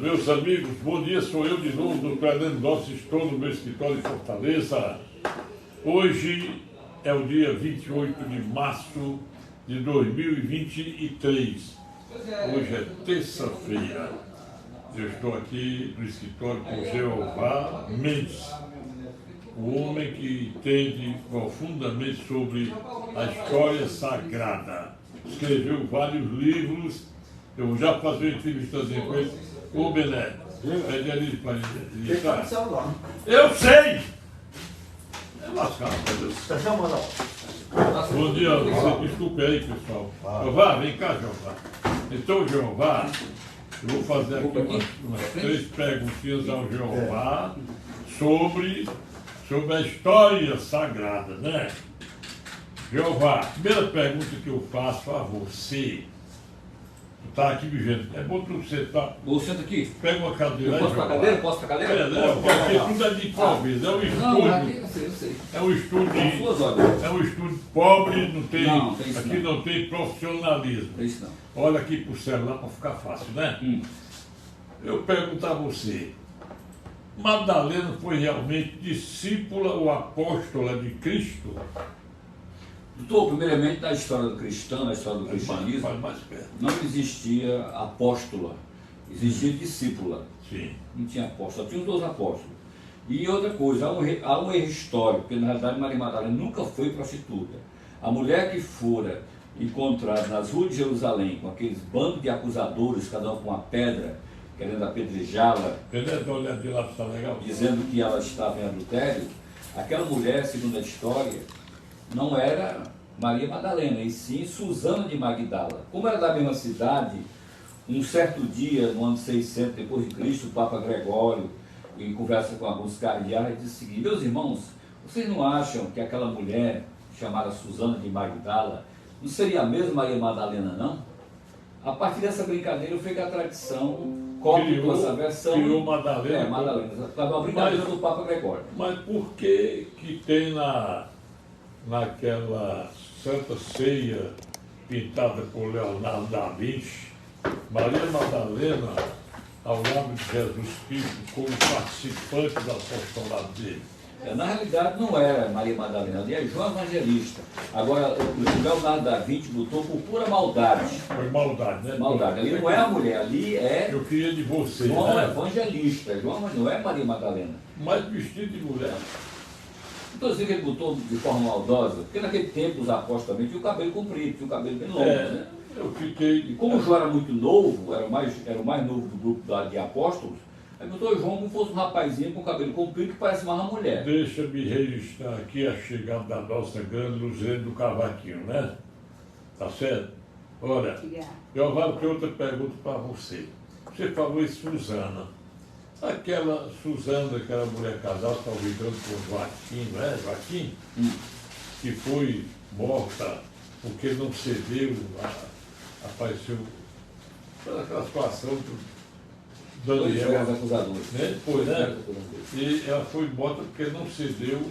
Meus amigos, bom dia, sou eu de novo, Dr. Hernando Dossi, estou no meu escritório em Fortaleza. Hoje é o dia 28 de março de 2023. Hoje é terça-feira. Eu estou aqui no escritório com Jeová Mendes, o homem que entende profundamente sobre a história sagrada. Escreveu vários livros. Eu vou já fazer uma entrevistazinha com ele. Ô Bené, pede ali para ele. Eu sei! É lascado, meu Deus. Bom dia, você desculpe aí, pessoal. Jeová, vem cá, Jeová. Então, Jeová, eu vou fazer aqui umas 3 perguntinhas ao Jeová sobre a história sagrada, né? Jeová, a primeira pergunta que eu faço a você. Tá aqui vivendo. É bom que você tá. Você senta aqui. Pega uma cadeira. Posso para a cadeira? Posso para a cadeira? Porque tudo é de pobre. É um estúdio. Não, aqui eu sei. É um estúdio pobre, não tem. Não, tem isso aqui não. não tem profissionalismo. Tem isso não. Olha aqui pro celular para ficar fácil, né? Eu pergunto a você. Madalena foi realmente discípula ou apóstola de Cristo? Doutor, primeiramente, na história do cristão, na história do cristianismo, Mais perto. não existia apóstola, existia discípula. Sim. Não tinha apóstolo, tinha os 2 apóstolos. E outra coisa, há um erro histórico, porque na realidade Maria Madalena nunca foi prostituta. A mulher que fora encontrada nas ruas de Jerusalém, com aqueles bandos de acusadores, cada um com uma pedra, querendo apedrejá-la, Beleza, olha de lá, tá legal? dizendo que ela estava em adultério, aquela mulher, segundo a história, não era Maria Madalena, e sim Susana de Magdala. Como era da mesma cidade, um certo dia, no ano 600 depois de Cristo, o Papa Gregório, em conversa com alguns cardeais, disse o seguinte: meus irmãos, vocês não acham que aquela mulher chamada Susana de Magdala não seria a mesma Maria Madalena, não? A partir dessa brincadeira foi que a tradição cópia essa versão. Criou Madalena. Madalena. Estava uma brincadeira do Papa Gregório. Mas por que tem naquela Santa Ceia pintada por Leonardo da Vinci, Maria Madalena ao lado de Jesus Cristo como participante do apostolado dele? Na realidade não era Maria Madalena, ali é João Evangelista. Agora, o Leonardo da Vinci botou por pura maldade. Foi maldade, né? Maldade. Ali não é a mulher, ali é Eu queria de você, João né? Evangelista. João não é Maria Madalena. Mas vestido de mulher. Não estou dizendo que ele botou de forma maldosa, porque naquele tempo os apóstolos também tinham o cabelo comprido, tinham o cabelo bem longo, né? Eu fiquei. E como o João era muito novo, era o mais novo do grupo de apóstolos, aí botou o João como fosse um rapazinho com cabelo comprido que parece mais uma mulher. Deixa-me registrar aqui a chegada da nossa grande Luzene do Cavaquinho, né? Tá certo? Olha, eu vou ter outra pergunta para você. Você falou em Susana. Aquela Susana, aquela mulher casada, talvez com Joaquim, não é? Joaquim? Que foi morta porque não cedeu, apareceu toda aquela situação do Daniel. Dois acusadores. Né? Foi, né? E ela foi morta porque não cedeu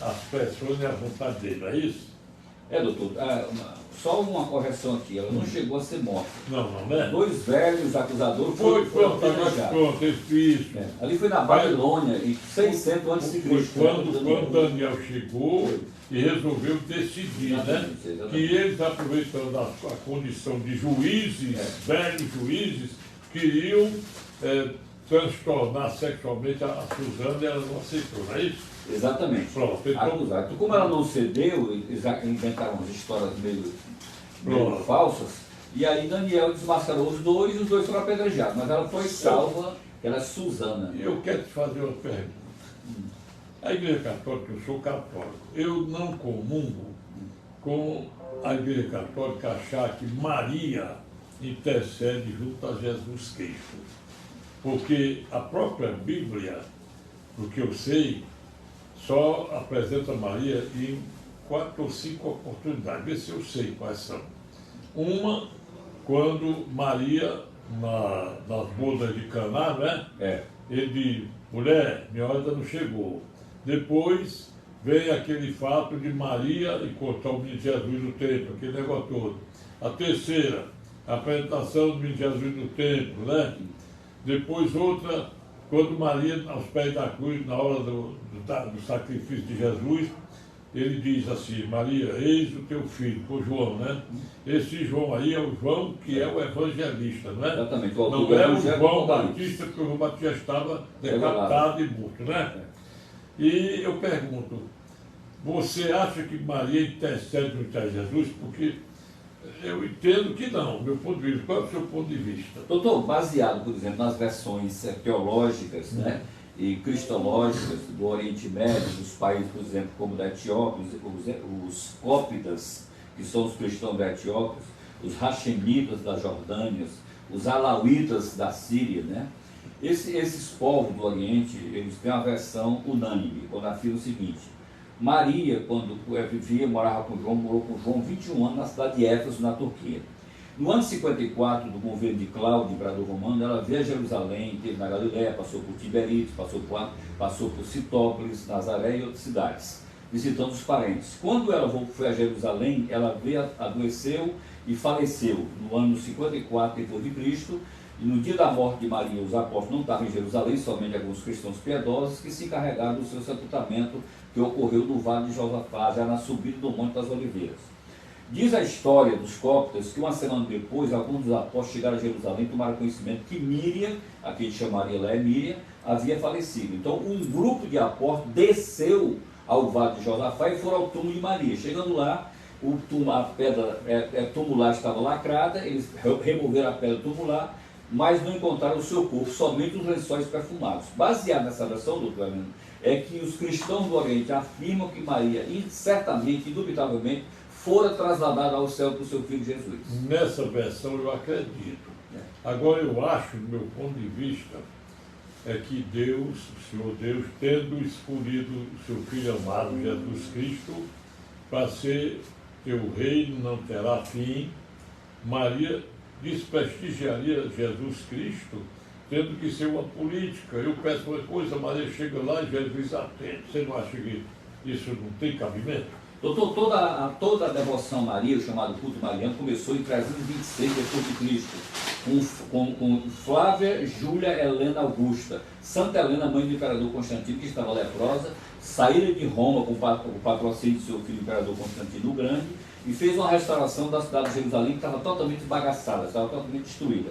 às pressões e à vontade dele, não é isso? Doutor, só uma correção aqui, ela não chegou a ser morta. Não, né? 2 velhos acusadores Foi apedrejados. pronto, isso. Ali foi na Babilônia, em 600 a.C. Foi quando Daniel chegou e resolveu decidir, né? Exatamente. Que eles, aproveitando a condição de juízes, velhos juízes, queriam transtornar sexualmente a Susana e ela não aceitou, não é isso? Exatamente. Pronto, então, Acusado. Como ela não cedeu, eles inventaram umas histórias meio falsas, e aí Daniel desmascarou os 2 e os 2 foram apedrejados, mas ela foi salva, ela é Susana. eu quero te fazer uma pergunta. A Igreja Católica, eu sou católico, eu não comungo com a Igreja Católica achar que Maria intercede junto a Jesus Cristo. Porque a própria Bíblia, do que eu sei, só apresenta Maria em 4 ou 5 oportunidades. Vê se eu sei quais são. Uma, quando Maria, nas bodas de Caná, né? Ele diz: mulher, minha hora ainda não chegou. Depois vem aquele fato de Maria encontrar o menino Jesus no templo, aquele negócio todo. A terceira, a apresentação do menino Jesus no templo, né? Depois outra, quando Maria, aos pés da cruz, na hora do sacrifício de Jesus, ele diz assim, Maria, eis o teu filho, com João, né? Esse João aí é o João que é o evangelista, não é? Exatamente. Não é o João Batista, porque o João Batista estava decapitado e morto, né? E eu pergunto, você acha que Maria intercede no de Jesus? Porque eu entendo que não, meu ponto de vista. Qual é o seu ponto de vista? Doutor, baseado, por exemplo, nas versões teológicas, né, e cristológicas do Oriente Médio, dos países, por exemplo, como da Etiópia, os cópitas, que são os cristãos da Etiópia, os Hashemitas da Jordânia, os Alauítas da Síria, né? Esses povos do Oriente, eles têm uma versão unânime, quando afirma o seguinte: Maria, quando vivia, morava com João, morou com João 21 anos na cidade de Éfeso, na Turquia. No ano 54 do governo de Cláudio, imperador romano, ela veio a Jerusalém, teve na Galiléia, passou por Tiberíades, passou por Citópolis, Nazaré e outras cidades, visitando os parentes. Quando ela foi a Jerusalém, ela adoeceu e faleceu no ano 54 depois de Cristo. E no dia da morte de Maria, os apóstolos não estavam em Jerusalém, somente alguns cristãos piedosos que se encarregaram do seu sepultamento, que ocorreu no Vale de Josafá, já na subida do Monte das Oliveiras. Diz a história dos cóptas que uma semana depois, alguns dos apóstolos chegaram a Jerusalém e tomaram conhecimento que Míriam, a quem chamaria lá é Míriam, havia falecido. Então, um grupo de apóstolos desceu ao Vale de Josafá e foram ao túmulo de Maria. Chegando lá, a pedra tumular estava lacrada, eles removeram a pedra tumular, mas não encontraram o seu corpo, somente os lençóis perfumados. Baseado nessa versão, doutor Arlindo, é que os cristãos do Oriente afirmam que Maria, certamente, indubitavelmente, fora trasladada ao céu por seu filho Jesus. Nessa versão eu acredito. Agora eu acho, do meu ponto de vista, é que Deus, o Senhor Deus, tendo escolhido o seu Filho amado, Jesus Cristo, para ser teu reino não terá fim, Maria desprestigiaria Jesus Cristo, tendo que ser uma política. Eu peço uma coisa, Maria chega lá e Jesus atende. Você não acha que isso não tem cabimento? Doutor, toda a devoção a Maria, o chamado culto mariano, começou em 326 depois de Cristo, com Flávia Júlia Helena Augusta, Santa Helena, mãe do imperador Constantino, que estava leprosa, saíram de Roma com o patrocínio de seu filho, o imperador Constantino o Grande, e fez uma restauração da cidade de Jerusalém, que estava totalmente esbagaçada, estava totalmente destruída.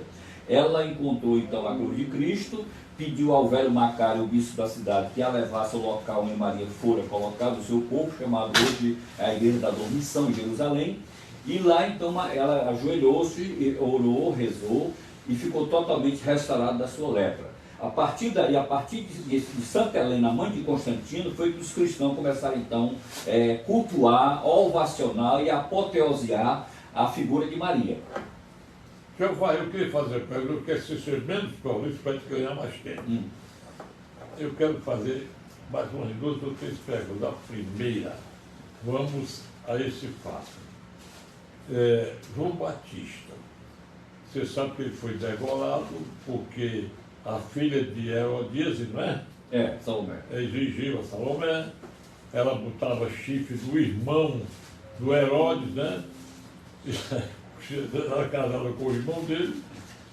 Ela encontrou então a cruz de Cristo, pediu ao velho Macário, o bispo da cidade, que a levasse ao local onde Maria fora colocado o seu corpo, chamado hoje a Igreja da Dormição, em Jerusalém, e lá então ela ajoelhou-se, orou, rezou, e ficou totalmente restaurada da sua lepra. A partir daí, a partir de Santa Helena, mãe de Constantino, foi que os cristãos começaram então a cultuar, ovacionar e apoteosear a figura de Maria. Eu queria fazer a pergunta, eu quero ser menos prolixo para a gente ganhar mais tempo. Eu quero fazer mais umas 2 ou 3 perguntas. A primeira, vamos a esse fato. João Batista, você sabe que ele foi degolado porque a filha de Herodíase, não é? Salomé. Exigiu a Salomé, ela botava chifre do irmão do Herodes, né? Era casada com o irmão dele,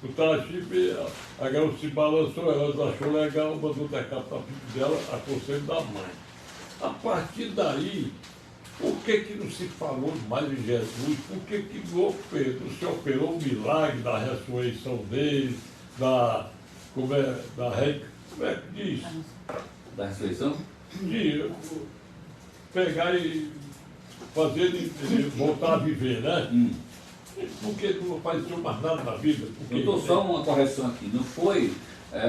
botava chifre, a garota se balançou, ela achou legal, mandou decapitar o filho dela a conselho da mãe. A partir daí, por que não se falou mais de Jesus? Por que não se operou o milagre da ressurreição dele, como é que diz? Da ressurreição? De pegar e fazer ele voltar a viver, né? Porque não apareceu mais nada na Bíblia. Doutor, só uma correção aqui. Não foi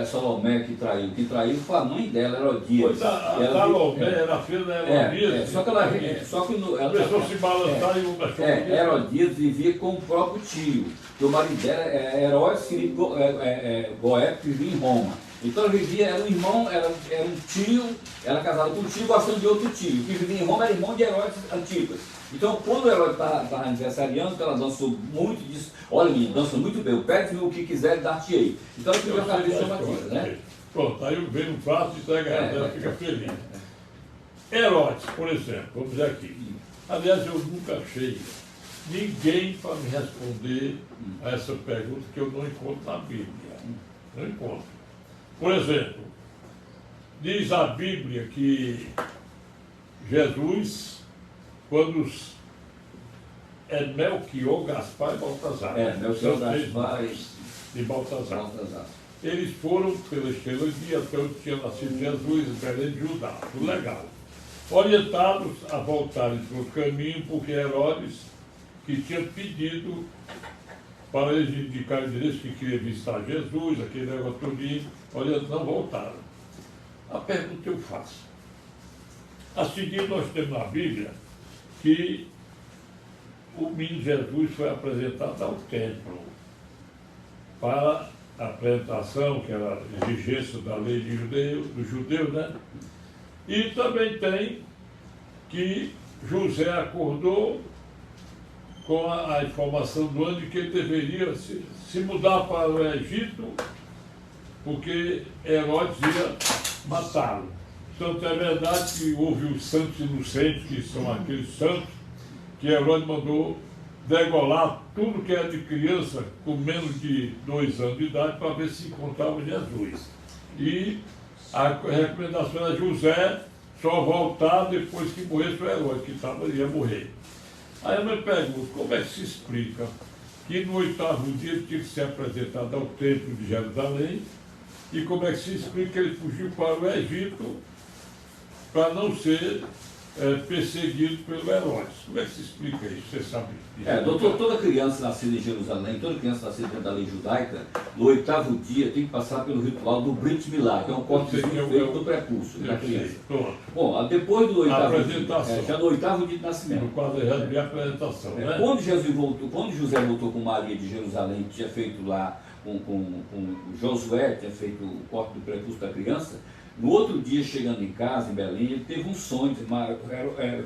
Salomé que traiu. Quem traiu foi a mãe dela, Herodíase. Salomé era a filha da Herodíase. Só que ela começou a se balançar e não deixou. Herodíase vivia com o próprio tio. O marido dela é Herodes Filipe Goé, que vivia em Roma. Então ela vivia, era um irmão, era um tio, era casada com um tio, gostando de outro tio. O que vivia em Roma era irmão de Herodes Antipas. Então, quando ela estava aniversariando, ela dançou muito disso. Olha, menina, dança muito bem. Pede-me o que quiser, dar-te-ei. Então, ela pediu a cabeça chamativa, né? Pronto, aí vem um prato e entrega ela fica feliz. Herodes, por exemplo, vamos dizer aqui. Aliás, eu nunca achei ninguém para me responder a essa pergunta que eu não encontro na Bíblia. Não encontro. Por exemplo, diz a Bíblia que Jesus, quando é Melquior, Gaspar e Baltazar. Melquior, Gaspar e Baltazar. Eles foram pela estrela de dia até onde tinha nascido Jesus, em Belém de Judá. Tudo legal. Orientados a voltarem para o caminho, porque Herodes, que tinha pedido para eles indicarem direito que queria visitar Jesus, aquele negócio todinho, olha, não voltaram. A pergunta eu faço. A seguir, nós temos na Bíblia que o menino Jesus foi apresentado ao templo para a apresentação, que era a exigência da lei do judeu, né? E também tem que José acordou com a informação do ano de que ele deveria se mudar para o Egito, porque Herodes ia matá-lo. Tanto é verdade que houve os santos inocentes, que são aqueles santos que Herodes mandou degolar tudo que era de criança com menos de 2 anos de idade para ver se encontrava Jesus. E a recomendação era José só voltar depois que morresse o Herodes, que ia morrer. Aí eu me pergunto, como é que se explica que no 8º dia ele tinha que ser apresentado ao templo de Jerusalém, e como é que se explica que ele fugiu para o Egito para não ser perseguido pelo Herodes? Como é que se explica isso? Você sabe disso? Doutor, toda criança nascida em Jerusalém, toda criança nascida dentro da lei judaica, no 8º dia tem que passar pelo ritual do Brit Milá, que é um cortezinho feito do prepúcio da criança. Bom, depois do 8º dia, já no 8º dia de nascimento. No quadro já de apresentação, né? Quando José voltou com Maria de Jerusalém, tinha feito lá com Josué, tinha feito o corte do prepúcio da criança. No outro dia, chegando em casa, em Belém, ele teve um sonho.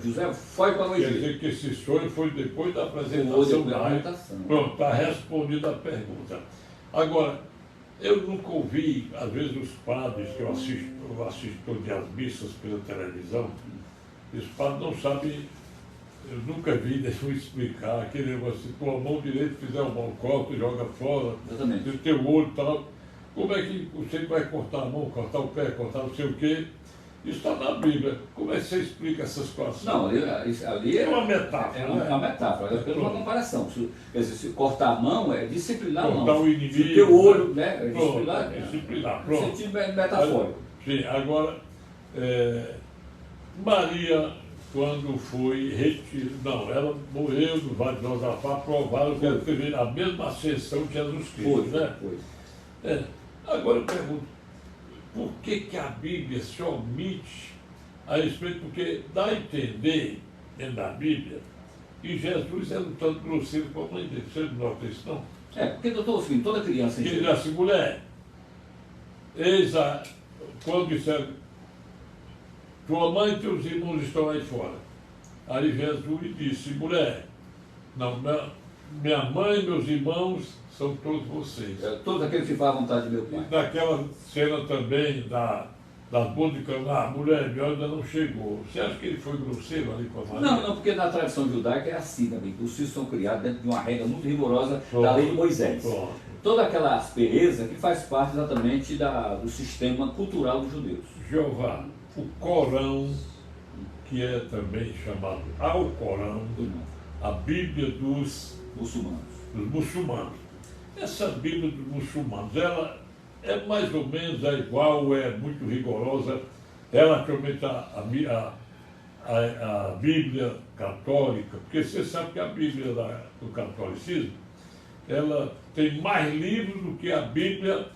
José foi para o Egito. Quer dizer que esse sonho foi depois da apresentação. Pronto, está respondida a pergunta. Agora, eu nunca ouvi, às vezes, os padres que eu assisto às missas pela televisão, os padres não sabem, eu nunca vi deixam explicar aquele negócio, se tua mão direita fizer um mal corta, joga fora, se o teu olho e tal. Como é que você vai cortar a mão, cortar o pé, cortar não sei o quê? Isso está na Bíblia. Como é que você explica essa situação? Não, ali é uma metáfora. É uma metáfora, é uma comparação. Quer dizer, se cortar a mão é disciplinar a mão. Cortar o inimigo. Se o teu olho, né? É disciplinar. Disciplinar, pronto. No sentido metafórico. Sim, agora, Maria, quando foi retirada, não, ela morreu no Vale de Josafá, provaram que ela teve a mesma ascensão de Jesus Cristo, né? Foi. Agora eu pergunto, por que a Bíblia se omite a respeito? Porque dá a entender, dentro da Bíblia, que Jesus era um tanto grosseiro com a mãe dele. Você não nota isso, não? Porque, doutor, assim, toda criança... Ele diz assim, mulher, quando disseram, tua mãe e teus irmãos estão aí fora. Aí Jesus disse, mulher, não, minha mãe e meus irmãos são todos vocês. Todos aqueles que fazem a vontade de meu pai. E naquela cena também das bodas de Caná, mulher, minha ainda não chegou. Você acha que ele foi grosseiro ali com a Maria? Não, porque na tradição judaica é assim também, que os filhos são criados dentro de uma regra muito rigorosa da lei de Moisés. Toda aquela aspereza que faz parte exatamente do sistema cultural dos judeus. Jeová, o Corão, que é também chamado Alcorão, a Bíblia dos muçulmanos. Essa Bíblia dos muçulmanos, ela é mais ou menos igual, é muito rigorosa, relativamente à Bíblia católica, porque você sabe que a Bíblia do catolicismo, ela tem mais livros do que a Bíblia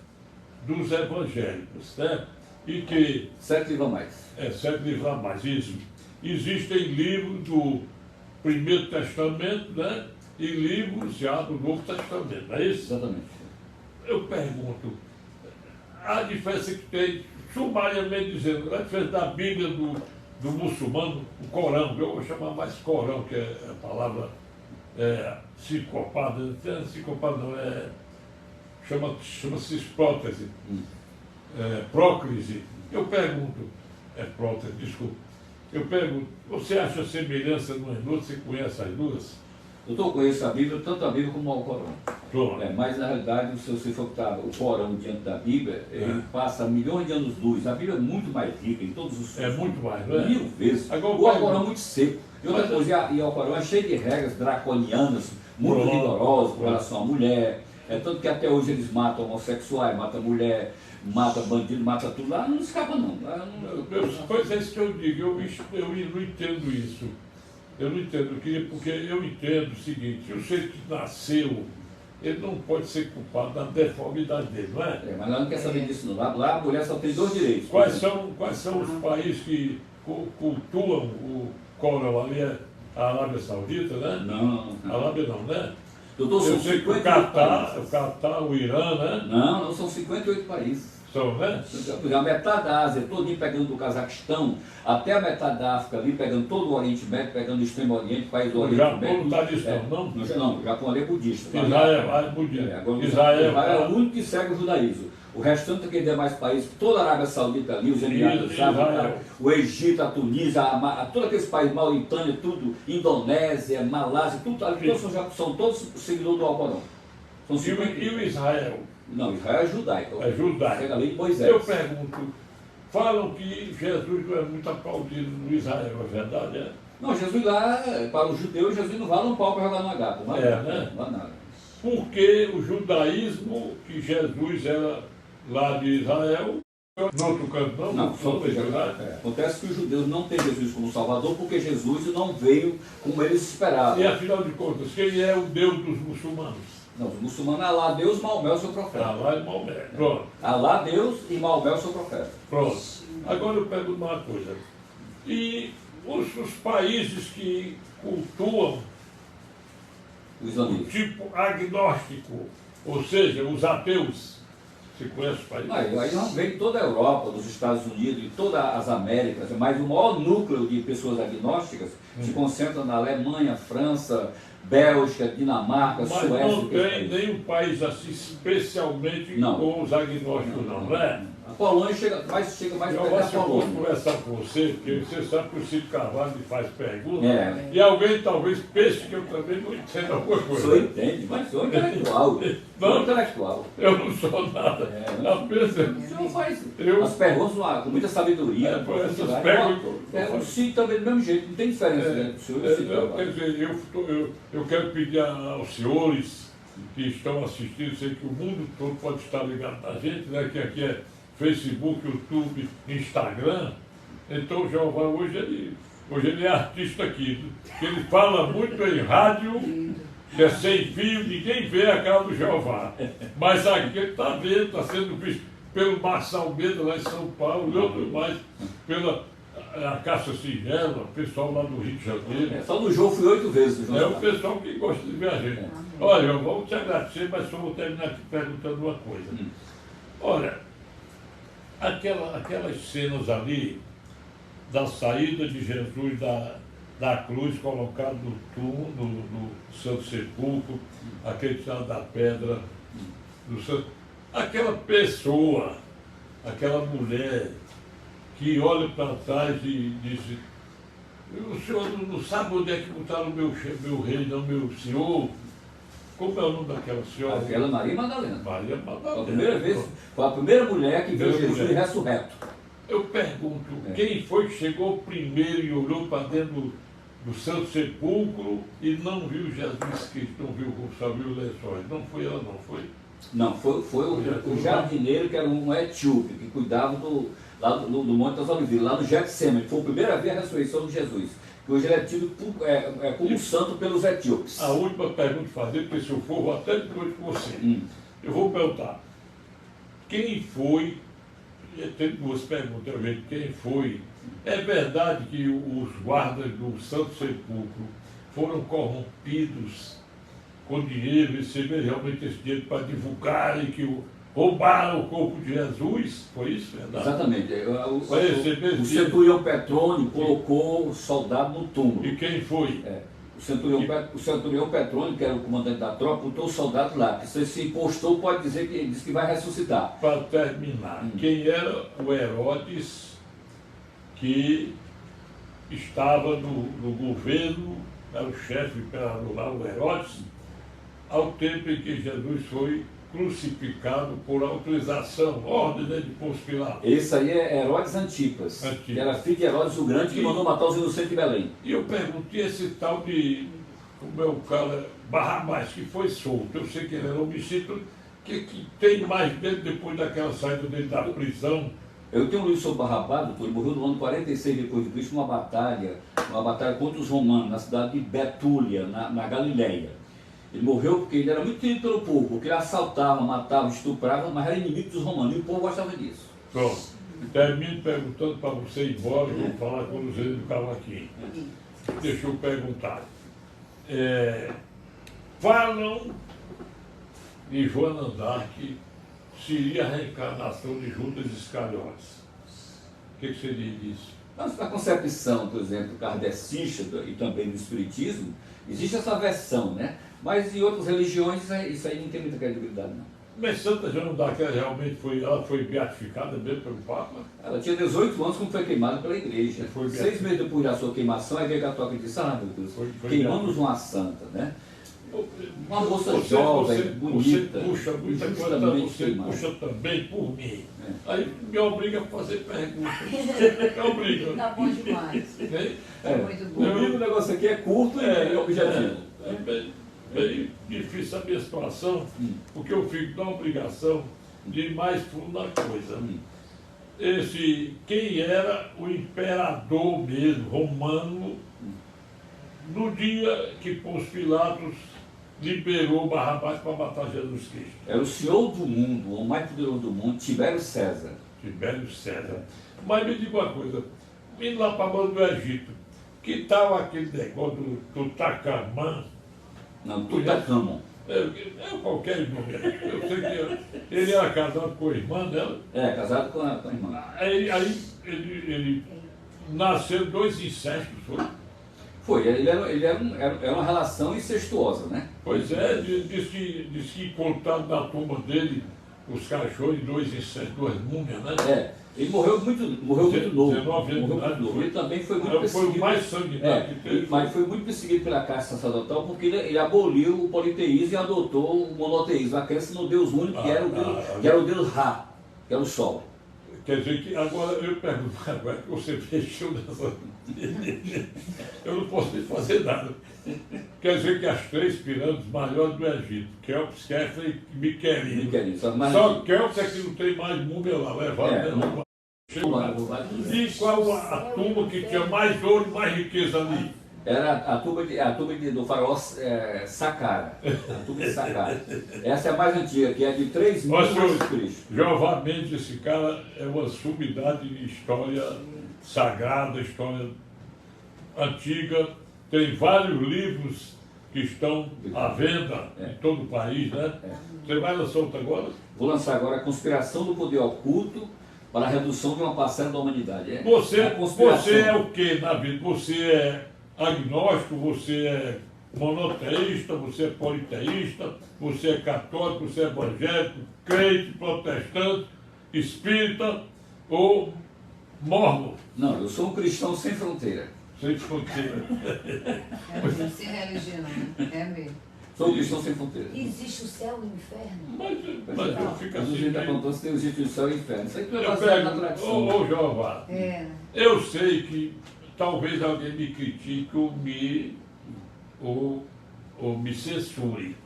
dos evangélicos, né? E que... 7 livros a mais. 7 livros a mais, isso. Existem livros do Primeiro Testamento, né? E livros já do Novo Testamento, não é isso? Exatamente. Eu pergunto, a diferença que tem, sumariamente dizendo, a diferença da Bíblia do muçulmano, o Corão, eu vou chamar mais Corão, que é a palavra psicopata, psicopata não, chama-se prótese, próclise. Eu pergunto, prótese, desculpa, eu pergunto, você acha semelhança no e no outro, você conhece as duas? Doutor, eu conheço a Bíblia, tanto a Bíblia como o Alcorão. Pronto. Mas na realidade, se você for botar o Corão diante da Bíblia, ele passa milhões de anos-luz. A Bíblia é muito mais rica em todos os É muito mais, não é? 1000 vezes. Agora, O Alcorão é muito seco. E outra coisa, e o Alcorão é cheio de regras draconianas, muito Pronto. rigorosas com relação à mulher. É tanto que até hoje eles matam homossexuais, matam mulher, matam bandido, matam tudo. Lá não escapa não. Lá não... Pois é isso que eu digo, eu não entendo isso. Eu não entendo, porque eu entendo o seguinte, o ser que nasceu, ele não pode ser culpado da deformidade dele, não é? Mas lá não quer saber disso não. Lá a mulher só tem 2 direitos. Quais são os países que cultuam o Corão ali? É a Arábia Saudita, né? Não. A Arábia não, né? Doutor, Eu são sei que o 58 países. Catar, o Irã, né? Não, são 58 países. São, né? A metade da Ásia, todinho pegando do Cazaquistão, até a metade da África ali, pegando todo o Oriente Médio, pegando o Extremo Oriente, país do O Oriente Japão Médio. não está disso, não? Não, o Japão ali é budista. Israel, é budista. Agora, Israel é o único que segue o judaísmo. O restante que demais países, toda a Arábia Saudita ali, os Emirados Árabes, o Egito, a Tunísia, todos aqueles países, Mauritânia, tudo, Indonésia, Malásia, tudo, são todos seguidores do Alcorão. São E o Israel? Não, Israel é judaico. É judaico. Segue a lei de Moisés. Eu pergunto, falam que Jesus não é muito aplaudido no Israel, é verdade? É? Não, Jesus lá, para os judeus, Jesus não vale um pau para jogar numa gata. Não É, né? Não vale nada. Porque o judaísmo, que Jesus era lá de Israel, no outro canto não? Não, só foi verdade? Acontece que os judeus não têm Jesus como Salvador porque Jesus não veio como eles esperavam. E afinal de contas, quem é o Deus dos muçulmanos? Não, os muçulmanos, Alá Deus, Maomé o seu profeta. Alá e Maomé. Pronto. Alá Deus e Maomé o seu profeta. Pronto. Agora eu pergunto uma coisa. E os países que cultuam O o islamismo. tipo agnóstico, ou seja, os ateus, você conhece os países? Aí não vem toda a Europa, dos Estados Unidos e todas as Américas, mas o maior núcleo de pessoas agnósticas se concentra na Alemanha, França, Bélgica, Dinamarca, Mas Suécia. não tem nenhum país assim, especialmente Não. com os agnósticos, não, né? A Polônia chega mais Eu perto acho da que eu vou Polônia. conversar com você, porque você sabe que o Cid Carvalho me faz perguntas, É. e alguém talvez pense que eu também não entendo alguma O senhor coisa. entende, mas sou intelectual. Sou intelectual. Eu não sou nada. Apenas O senhor faz Eu- as perguntas com muita sabedoria. essas profundidade. perguntas- Sim, também do mesmo jeito, não tem diferença entre o senhor e o Cid Quer Carvalho. dizer, eu quero pedir aos senhores que estão assistindo, sei que o mundo todo pode estar ligado na gente, né? Que aqui é Facebook, YouTube, Instagram. Então o Jeová hoje ele é artista aqui. Ele fala muito em rádio, que é sem fio, ninguém vê a cara do Jeová. Mas aqui ele está vendo, está sendo visto pelo Márcio Almeida lá em São Paulo, e outro mais pela a Caixa Singela, o pessoal lá do Rio de Janeiro. Só no jogo fui 8 vezes. É o pessoal que gosta de ver a gente. Olha, eu vou te agradecer, mas só vou terminar aqui perguntando uma coisa. Olha, aquelas cenas ali da saída de Jesus da cruz, colocado no túmulo, no Santo Sepulcro, aquele tirado da pedra, do Santo... Aquela pessoa, aquela mulher que olha para trás e diz: o senhor não sabe onde é que botaram meu rei, não, meu senhor? Como é o nome daquela senhora? Aquela Maria Madalena. Maria Foi a Madalena. primeira vez, foi a primeira mulher que viu Primeira Jesus mulher. ressurreto. Eu pergunto, quem foi que chegou primeiro e olhou para dentro do Santo Sepulcro e não viu Jesus Cristo, não viu, só viu lençóis? Não foi ela, não foi? Não, foi o jardineiro, que era um etíope, que cuidava lá do Monte das Oliveiras, lá no Getsemane. Foi a primeira vez a ressurreição de Jesus. Que hoje ele é tido como santo pelos etíopes. A última pergunta a fazer, porque se eu for, vou até depois com você. Eu vou perguntar, quem foi, tem duas perguntas, quem foi? É verdade que os guardas do Santo Sepulcro foram corrompidos com dinheiro, receberam realmente esse dinheiro para divulgarem que roubaram o corpo de Jesus? Foi isso, verdade? Exatamente. O centurião centurião Petrônio colocou o soldado no túmulo. E quem foi? O centurião Petrônio, que era o comandante da tropa, botou o soldado lá. Que se impostou, pode dizer que ele disse que vai ressuscitar. Para terminar, quem era o Herodes que estava no governo era o chefe, o imperador lá, o Herodes, ao tempo em que Jesus foi crucificado por autorização, ordem, né, de Pôncio Pilatos. Esse aí é Herodes Antipas, que era filho de Herodes o Grande, que mandou matar os inocentes de Belém. E eu perguntei esse tal de, como é o cara, Barrabás, que foi solto. Eu sei que ele era homicida, que tem mais dele depois daquela saída dele da prisão. Eu tenho um livro sobre Barrabás, doutor, ele morreu no ano 46 depois de Cristo, uma batalha contra os romanos, na cidade de Betúlia, na Galileia. Ele morreu porque ele era muito querido pelo povo, porque ele assaltava, matava, estuprava, mas era inimigo dos romanos, e o povo gostava disso. Pronto. Termino perguntando para você ir embora, eu vou falar com o Luziano do Cavaquinho. Deixa eu perguntar. Falam de Joana d'Arc seria a reencarnação de Judas Iscariotes. O que você diz disso? Na concepção, por exemplo, kardecista e também no espiritismo, existe essa versão, né? Mas em outras religiões isso aí não tem muita credibilidade, não. Mas Santa Joana d'Arc realmente foi beatificada mesmo pelo Papa? Ela tinha 18 anos quando foi queimada pela igreja. 6 meses depois da sua queimação, a Igreja Católica disse, meu Deus, queimamos uma santa, né? Uma moça jovem, bonita, puxa muita coisa, você puxa também por mim. Aí me obriga a fazer perguntas. Me obriga. Tá bom demais. Muito bom. O negócio aqui é curto e objetivo. Bem difícil a minha situação, porque eu fico na obrigação de ir mais fundo na coisa. Quem era o imperador mesmo, romano, no dia que Pôncio Pilatos liberou Barrabás para matar Jesus Cristo? Era o senhor do mundo, o mais poderoso do mundo, Tibério César. Tibério César. Mas me diga uma coisa, indo lá para a banda do Egito, que tal aquele negócio do Tutankhamon? Não, Tutankhamon. Qualquer nome. Eu sei que ele era casado com a irmã dela. Casado com a irmã. Aí ele nasceu 2 incestos, foi? Foi, era uma relação incestuosa, né? Pois é, diz que encontraram na tumba dele os cachorros de 2 incestos, 2 múmias, né? Ele morreu muito novo. 19 anos de idade. Ele também foi muito perseguido. Foi o mais sanguinário que teve. Mas foi muito perseguido pela casta sacerdotal porque ele aboliu o politeísmo e adotou o monoteísmo, a crença no Deus único, que era o Deus Ra, que era o Sol. Quer dizer que agora eu pergunto, agora que você mexeu nessa. Eu não posso nem fazer nada. Quer dizer que as 3 pirâmides maiores do Egito, Quéops, Kefra e Miquelino. Só Quéops é que não tem mais múmia lá, levado. E qual a tumba que tinha mais ouro e mais riqueza ali? Era a tumba do faraó Saqqara. A tumba de Saqqara. Essa é a mais antiga, que é de 3.000 a.C. Jeová Mendes, esse cara é uma sumidade de história sagrada, história antiga. Tem vários livros que estão à venda em todo o país, né? Você vai lançar outro agora? Vou lançar agora a Conspiração do Poder Oculto para a Redução de uma Parcela da Humanidade. Você é o que na vida? Você é agnóstico, você é monoteísta, você é politeísta, você é católico, você é evangélico, crente, protestante, espírita ou mormon? Não, eu sou um cristão sem fronteira. Sem fronteira. Sem religião, né? É mesmo. Sou um cristão sem fronteira. Existe o céu e o inferno? Mas eu fico assim. Você está contando se tem o céu e o inferno. Isso aí tu é Eu baseado na pego, tradição. ô Jeová, eu sei que talvez alguém me critique ou me censure.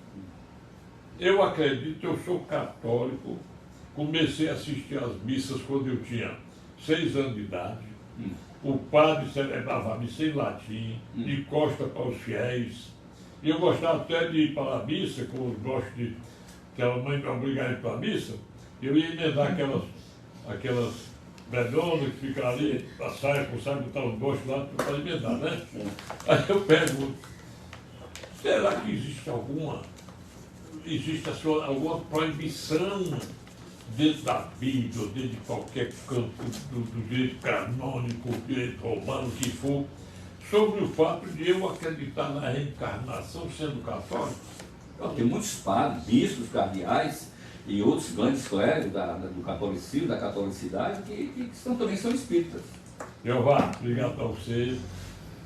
Eu acredito, eu sou católico, comecei a assistir às missas quando eu tinha 6 anos de idade. O padre celebrava a missa em latim, de costa para os fiéis. E eu gostava até de ir para a missa, como eu gosto de que a mãe me obrigava a ir para a missa, eu ia emendar aquelas velhonas que ficam ali, a saia com saia, botar os gostos lá para emendar, né? Aí eu pergunto, será que existe alguma proibição dentro da Bíblia, dentro de qualquer campo do direito canônico, do direito romano, que for, sobre o fato de eu acreditar na reencarnação sendo católico? Tem muitos padres, bispos, cardeais e outros grandes clérigos do catolicismo, da catolicidade, que também são espíritas. Jeová, obrigado a você.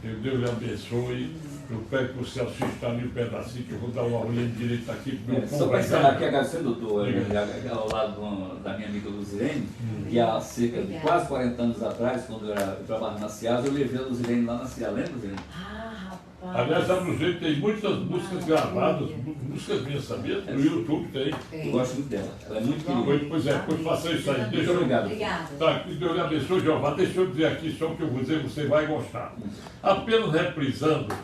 Que Deus lhe abençoe. Eu peço que você assista ali um pedacinho, que eu vou dar uma olhada direito aqui pro meu Só para encerrar aqui, agradecer, doutor, ao lado da minha amiga Luzirene, que há cerca de quase 40 anos atrás, quando eu trabalhava na CIAS, eu levei a Luzirene lá na CIAS. Lembra, Luzirene? Ah, rapaz. Aliás, a Luzirene tem muitas músicas gravadas, músicas minhas, sabia? No YouTube tem. Eu gosto muito dela, ela é muito querida. Pois é, pois faça isso aí. Muito obrigado. Obrigada. Tá, que Deus lhe abençoe, Jeová. Deixa eu dizer aqui só o que eu vou dizer, você vai gostar. Apenas reprisando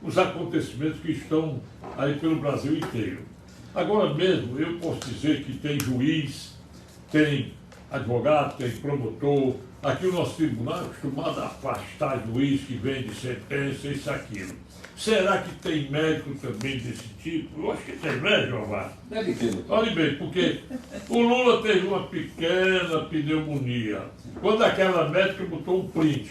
os acontecimentos que estão aí pelo Brasil inteiro. Agora mesmo, eu posso dizer que tem juiz, tem advogado, tem promotor. Aqui o nosso tribunal é acostumado a afastar juiz que vem de sentença, isso, aquilo. Será que tem médico também desse tipo? Eu acho que tem, né, Jeová? Deve ter. Olha bem, porque o Lula teve uma pequena pneumonia. Quando aquela médica botou um print,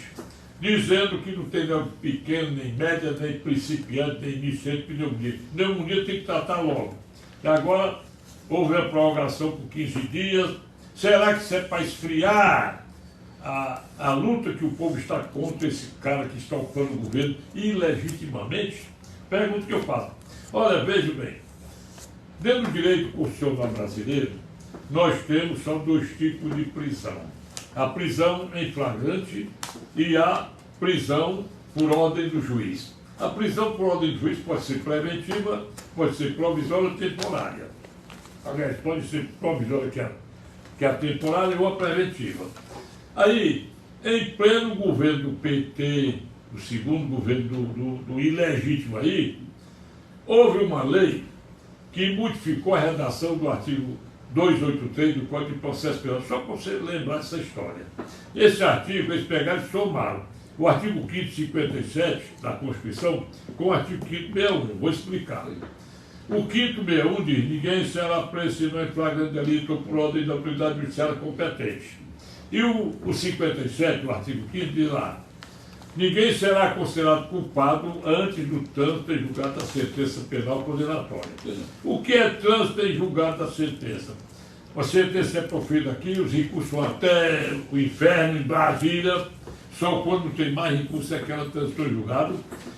dizendo que não tem nem pequeno, nem média, nem principiante, nem iniciante pneumonia. Pneumonia tem que tratar logo. E agora houve a prorrogação por 15 dias. Será que isso é para esfriar a luta que o povo está contra esse cara que está ocupando o governo ilegitimamente? Pergunta que eu faço. Olha, veja bem, dentro do direito constitucional brasileiro, nós temos só dois tipos de prisão. A prisão em flagrante e a prisão por ordem do juiz. A prisão por ordem do juiz pode ser preventiva, pode ser provisória ou temporária. Aliás, pode ser provisória, que é a temporária, ou a preventiva. Aí, em pleno governo do PT, o segundo governo do ilegítimo aí, houve uma lei que modificou a redação do artigo 283 do Código de Processo Penal, só para você lembrar dessa história. Esse artigo, eles pegaram e somaram o artigo 5º 57 da Constituição com o artigo 5º 61, vou explicar. O 5º 61 diz: ninguém será preso se não em flagrante delito ou por ordem da autoridade judiciária competente. E o 57, o artigo 5º, diz lá: ninguém será considerado culpado antes do trânsito em julgado da sentença penal condenatória. O que é trânsito em julgado da sentença? A sentença é proferida aqui, os recursos vão até o inferno, em Brasília, só quando tem mais recursos é que ela transitou em julgado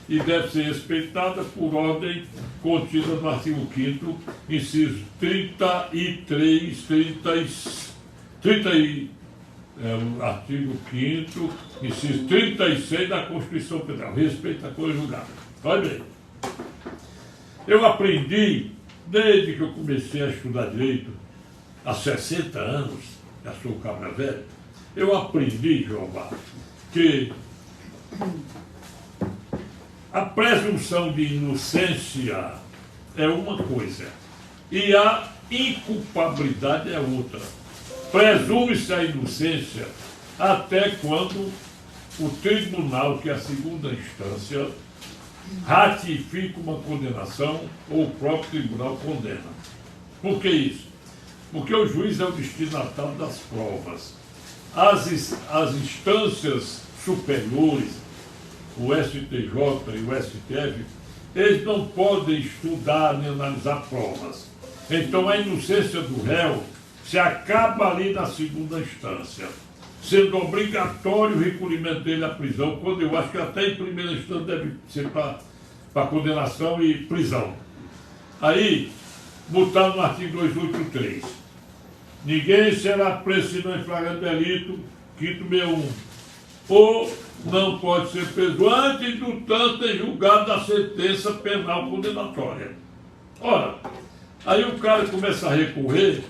e deve ser respeitada por ordem contida no artigo 5º, inciso 33, o artigo 5º, inciso 36 da Constituição Federal, respeito à coisa julgada. Olha bem, eu aprendi, desde que eu comecei a estudar direito, há 60 anos, já sou cabra velho, eu aprendi, Jeová, que a presunção de inocência é uma coisa e a inculpabilidade é outra. Presume-se a inocência até quando o tribunal, que é a segunda instância, ratifica uma condenação ou o próprio tribunal condena. Por que isso? Porque o juiz é o destinatário das provas. As instâncias superiores, o STJ e o STF, eles não podem estudar nem analisar provas. Então a inocência do réu se acaba ali na segunda instância, sendo obrigatório o recolhimento dele à prisão, quando eu acho que até em primeira instância deve ser para condenação e prisão. Aí, botaram no artigo 283, ninguém será preso se não em flagrante delito, 5º 61, ou não pode ser preso antes do tanto em julgado da sentença penal condenatória. Ora, aí o cara começa a recorrer,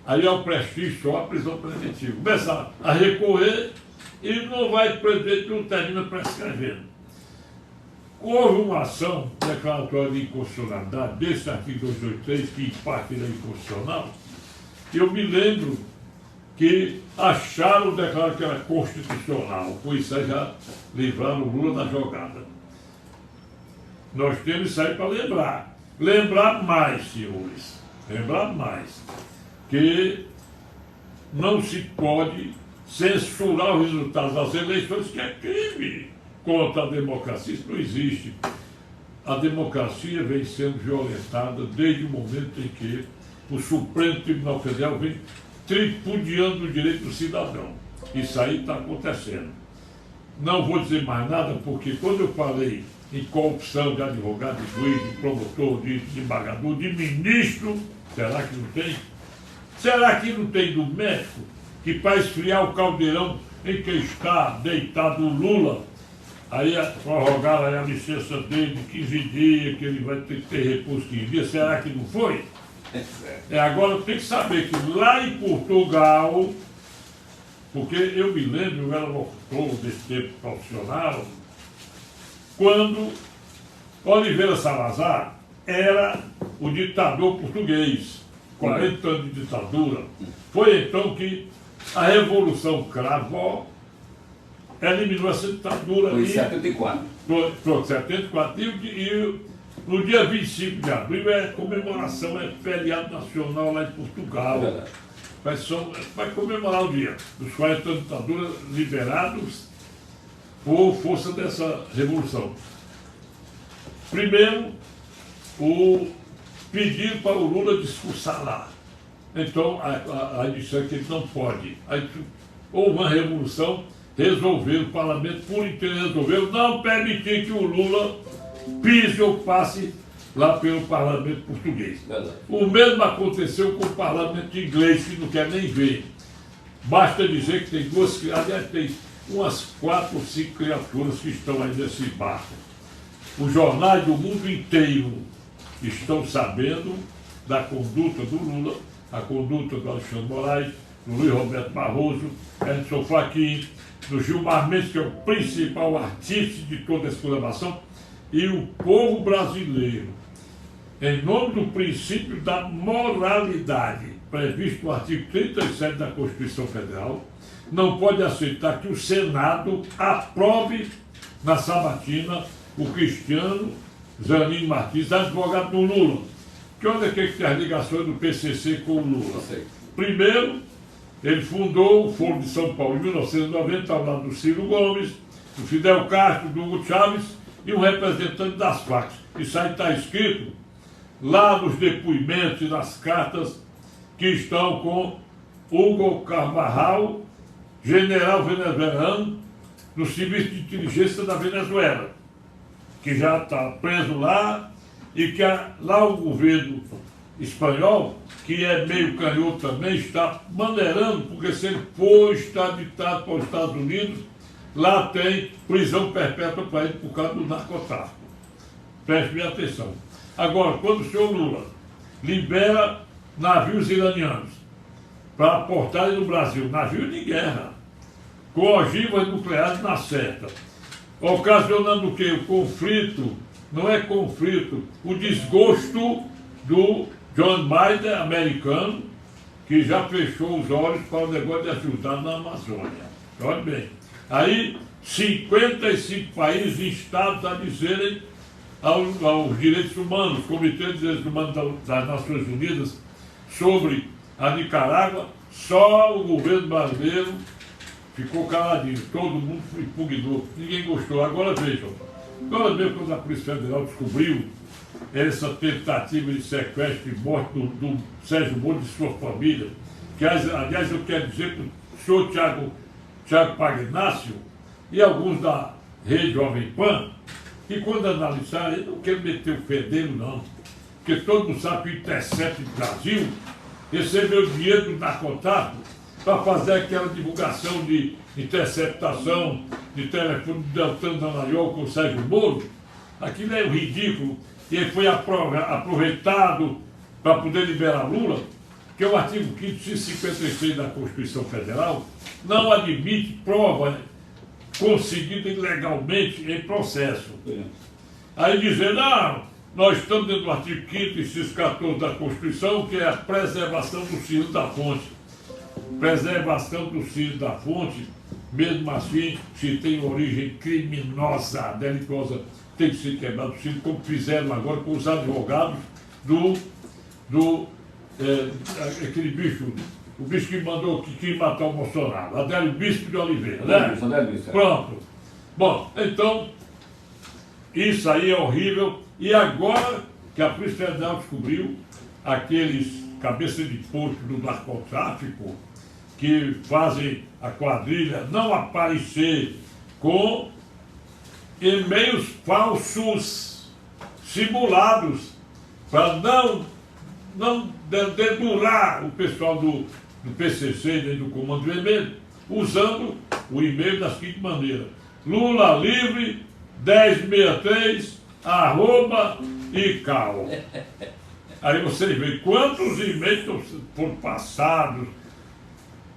aí é o prestígio, só a prisão preventiva. Começa a recorrer e não vai preso, não termina prescrevendo. Houve uma ação declaratória de inconstitucionalidade desse artigo 283, que em parte é inconstitucional. Eu me lembro que acharam declarar que era constitucional, por isso aí já livraram o Lula da jogada. Nós temos isso aí para lembrar. Lembrar mais, senhores. Lembrar mais. Que não se pode censurar os resultados das eleições, que é crime contra a democracia. Isso não existe. A democracia vem sendo violentada desde o momento em que o Supremo Tribunal Federal vem tripudiando o direito do cidadão. Isso aí está acontecendo. não vou dizer mais nada, porque quando eu falei em corrupção de advogado, de juiz, de promotor, de desembargador, de ministro, será que não tem? Será que não tem do médico que para esfriar o caldeirão em que está deitado o Lula, aí prorrogaram aí a licença dele de 15 dias, que ele vai ter que ter repouso 15 dias, será que não foi? Agora tem que saber que lá em Portugal, porque eu me lembro, eu era locutor desse tempo profissional, quando Oliveira Salazar era o ditador português, 40 anos de ditadura. Foi então que a Revolução Cravó eliminou essa ditadura. Foi em 74. Pronto, 74. E no dia 25 de abril é comemoração, é feriado nacional lá em Portugal. Vai comemorar o dia dos 40 anos de ditadura liberados por força dessa revolução. Primeiro, pediram para o Lula discursar lá. Então, a disseram que ele não pode. Aí houve uma revolução, resolveram, o parlamento por inteiro resolveu não permitir que o Lula pise ou passe lá pelo parlamento português. O mesmo aconteceu com o parlamento inglês, que não quer nem ver. Basta dizer que tem duas, aliás, tem umas 4 ou 5 criaturas que estão aí nesse barco. Os jornais do mundo inteiro estão sabendo da conduta do Lula, a conduta do Alexandre Moraes, do Luiz Roberto Barroso, Edson Fachin, do Gilmar Mendes, que é o principal artista de toda a exclamação, e o povo brasileiro, em nome do princípio da moralidade, previsto no artigo 37 da Constituição Federal, não pode aceitar que o Senado aprove na sabatina o Cristiano Zanin Martins, advogado do Lula. Que olha que tem as ligações do PCC com o Lula. Primeiro, ele fundou o Foro de São Paulo em 1990, ao lado do Ciro Gomes, do Fidel Castro, do Hugo Chávez e um representante das Farc. Isso aí está escrito lá nos depoimentos e nas cartas que estão com Hugo Carvajal, general venezuelano, no Serviço de Inteligência da Venezuela, que já está preso lá, e que lá o governo espanhol, que é meio canhoto também, está maneirando, porque se ele for extraditado para os Estados Unidos, lá tem prisão perpétua para ele por causa do narcotráfico. Preste bem atenção. Agora, quando o senhor Lula libera navios iranianos para aportarem no Brasil, navio de guerra, com ogivas nucleares na certa, ocasionando o quê? O conflito, não é conflito, o desgosto do John Biden, americano, que já fechou os olhos para o negócio de ajudar na Amazônia. Olha bem. Aí, 55 países instados a dizerem aos direitos humanos, Comitê de Direitos Humanos das Nações Unidas, sobre a Nicarágua, só o governo brasileiro ficou caladinho, todo mundo impugnou, ninguém gostou. Agora vejam, agora mesmo quando a Polícia Federal descobriu essa tentativa de sequestro e morte do Sérgio Moro e de sua família, que aliás eu quero dizer para o senhor Tiago Pagnácio e alguns da Rede Jovem Pan, que quando analisaram, ele não quer meter o fedelo não, porque todo mundo sabe que o Intercept do Brasil recebeu dinheiro do narcotráfico para fazer aquela divulgação de interceptação de telefone do Deltan Dallagnol com o Sérgio Moro. Aquilo é ridículo. E ele foi aproveitado para poder liberar Lula, que é o artigo 5º, 156 da Constituição Federal, não admite prova conseguida ilegalmente em processo. Aí dizer, não, nós estamos dentro do artigo 5º, inciso 14 da Constituição, que é a preservação do sigilo da fonte. Preservação do sigilo da fonte, mesmo assim, se tem origem criminosa, delituosa, tem que ser quebrado o sigilo, como fizeram agora com os advogados aquele bicho, o bicho que mandou que queria matar o Bolsonaro, Adélio Bispo de Oliveira, né? Pronto. Bom, então, isso aí é horrível. E agora que a Polícia Federal descobriu aqueles cabeças de porco do narcotráfico que fazem a quadrilha não aparecer com e-mails falsos, simulados, para não dedurar o pessoal do PCC, nem do Comando Vermelho, usando o e-mail da seguinte maneira: Lula livre 1063 @ical. Aí vocês veem quantos e-mails foram passados.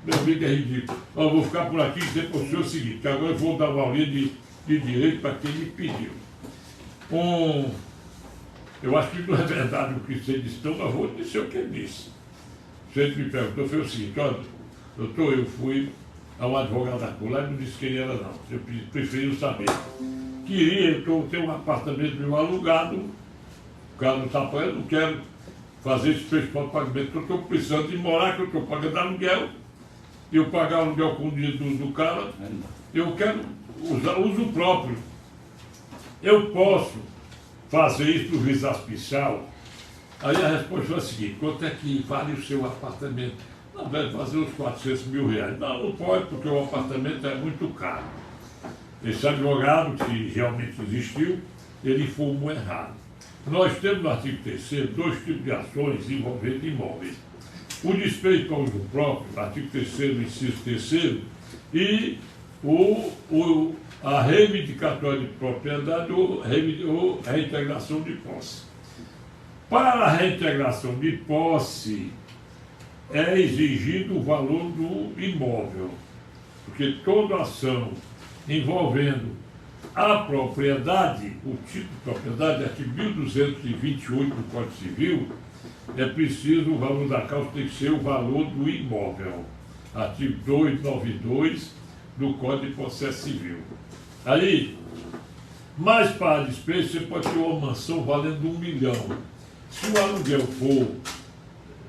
Meu amigo, é ridículo. Eu vou ficar por aqui e dizer para o senhor o seguinte: agora eu vou dar uma aulinha de direito para quem me pediu. Eu acho que não é verdade o que você disse, então eu vou dizer o que ele disse. Você me perguntou, foi o seguinte: olha, doutor, eu fui a um advogado da Cula e não disse quem era, não. Eu preferi saber. Eu tenho um apartamento meu alugado, o cara não está pagando, não quero fazer esse principal pagamento, eu estou precisando de morar, que eu estou pagando aluguel, eu pagar aluguel com o dinheiro do cara, eu quero usar uso próprio. Eu posso fazer isso para o juiz especial? Aí a resposta foi a seguinte: quanto é que vale o seu apartamento? Não, deve fazer uns 400 mil reais. Não, não pode, porque o apartamento é muito caro. Esse advogado, que realmente existiu, ele informou errado. Nós temos no artigo 3º 2 tipos de ações envolvendo imóveis: o despeito ao uso próprio, artigo 3º, inciso 3º, e a reivindicatória de propriedade ou reintegração de posse. Para a reintegração de posse, é exigido o valor do imóvel, porque toda ação envolvendo a propriedade, o tipo de propriedade, artigo 1228 do Código Civil, é preciso, o valor da causa tem que ser o valor do imóvel, artigo 292 do Código de Processo Civil. Aí, mas para despejo, você pode ter uma mansão valendo 1 milhão. Se o aluguel for,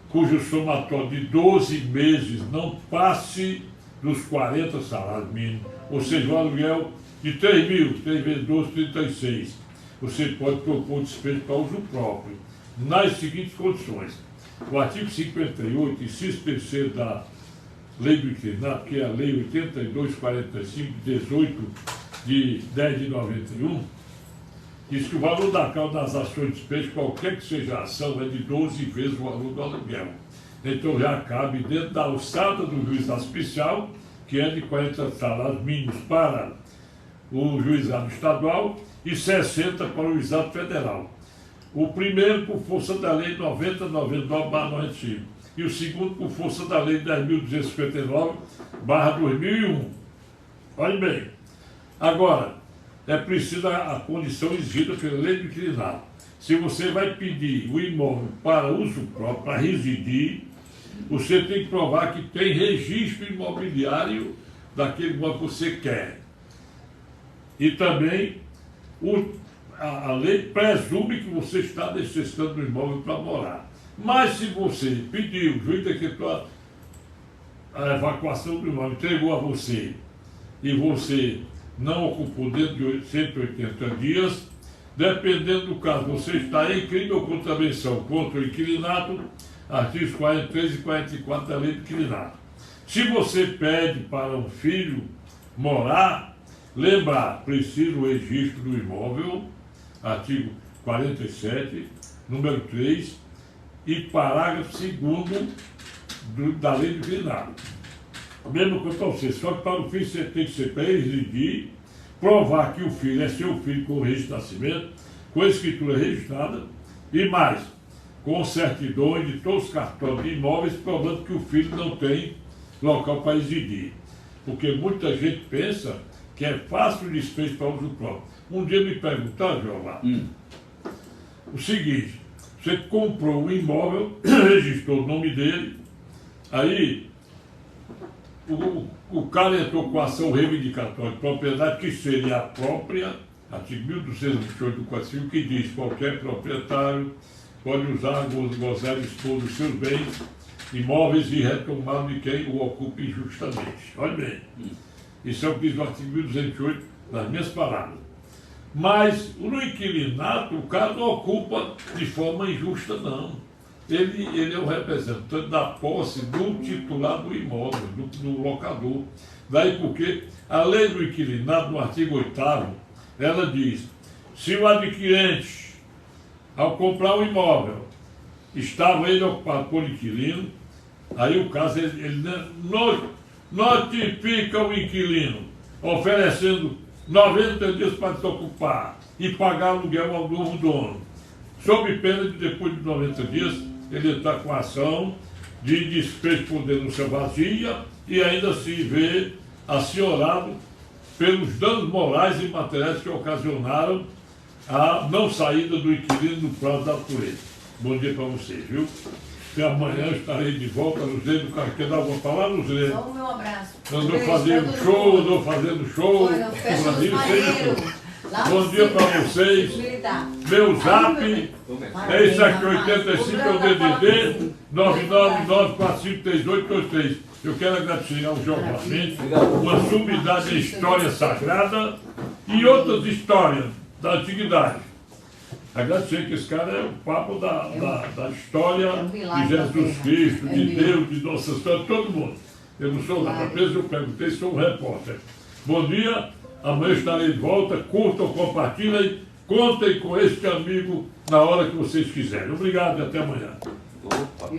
cujo somatório de 12 meses não passe dos 40 salários mínimos, ou seja, o aluguel de 3 mil, 3 vezes 12, 36, você pode propor despejo para uso próprio, nas seguintes condições: o artigo 58, inciso 3º da Lei do Inquilinato, que é a Lei 8245, 18 de 10 de 91, diz que o valor da causa das ações de despejo, qualquer que seja a ação, é de 12 vezes o valor do aluguel. Então já cabe dentro da alçada do juizado especial, que é de 40 salários mínimos para o juizado estadual e 60 para o juizado federal. O primeiro por força da Lei 9099/95 e o segundo por força da Lei 10.259/2001. Olhe bem. Agora, é preciso a condição exigida pela Lei do Inquilinato. Se você vai pedir o imóvel para uso próprio, para residir, você tem que provar que tem registro imobiliário daquele imóvel que você quer. E também a lei presume que você está necessitando do imóvel para morar. Mas se você pediu, o juiz decretou a evacuação do imóvel, entregou a você, e você não ocupou dentro de 180 dias, dependendo do caso, você está em crime ou contravenção contra o inquilinato, artigos 43 e 44 da Lei do Inquilinato. Se você pede para um filho morar, lembrar, precisa o registro do imóvel, artigo 47, número 3, e parágrafo 2º da Lei do Inquilinato. Mesmo quanto a você, só que para o filho você tem que ser para residir, provar que o filho é seu filho com o registro de nascimento, com a escritura registrada, e mais, com certidões de todos os cartórios de imóveis, provando que o filho não tem local para residir. Porque muita gente pensa que é fácil o despejo para uso próprio. Um dia me perguntaram, Jeová, o seguinte: você comprou um imóvel, registrou o nome dele, aí o cara entrou com a ação reivindicatória de propriedade, que seria a própria, artigo 1228 do Código Civil, que diz: qualquer proprietário pode usar, gozar e expor dos seus bens imóveis e retomar de quem o ocupe injustamente. Olha bem, isso é o que diz o artigo 1208, nas minhas palavras. Mas no inquilinato, o cara não ocupa de forma injusta, não. ele é o representante da posse do titular do imóvel, do locador. Daí porque a lei do inquilinato, no artigo 8º, ela diz: se o adquirente, ao comprar um imóvel, estava ele ocupado por inquilino, aí o caso ele notifica o inquilino, oferecendo 90 dias para desocupar e pagar aluguel ao novo dono, sob pena de, depois de 90 dias, ele está com ação de despejo por denúncia vazia e ainda se vê assinalado pelos danos morais e materiais que ocasionaram a não saída do inquilino no prazo da natureza. Bom dia para vocês, viu? Até amanhã eu estarei de volta. Luzlene do Carro. Quer dar alguma palavra, Luzlene? Só o meu abraço. Andou fazendo show. Olha, festa dos marinheiros. Bom dia para vocês. Meu zap é isso aqui, 85 é o DDD 999453823. Eu quero agradecer ao Jorge Mendes, uma sumidade em história sagrada e outras histórias da antiguidade. Agradecer que esse cara é o papo da história de Jesus Cristo, de Deus, de Nossa Senhora, todo mundo. Eu não sou nada preso, eu perguntei, sou um repórter. Bom dia, amanhã estarei de volta. Curtam, compartilhem, contem com este amigo na hora que vocês quiserem. Obrigado e até amanhã. Opa.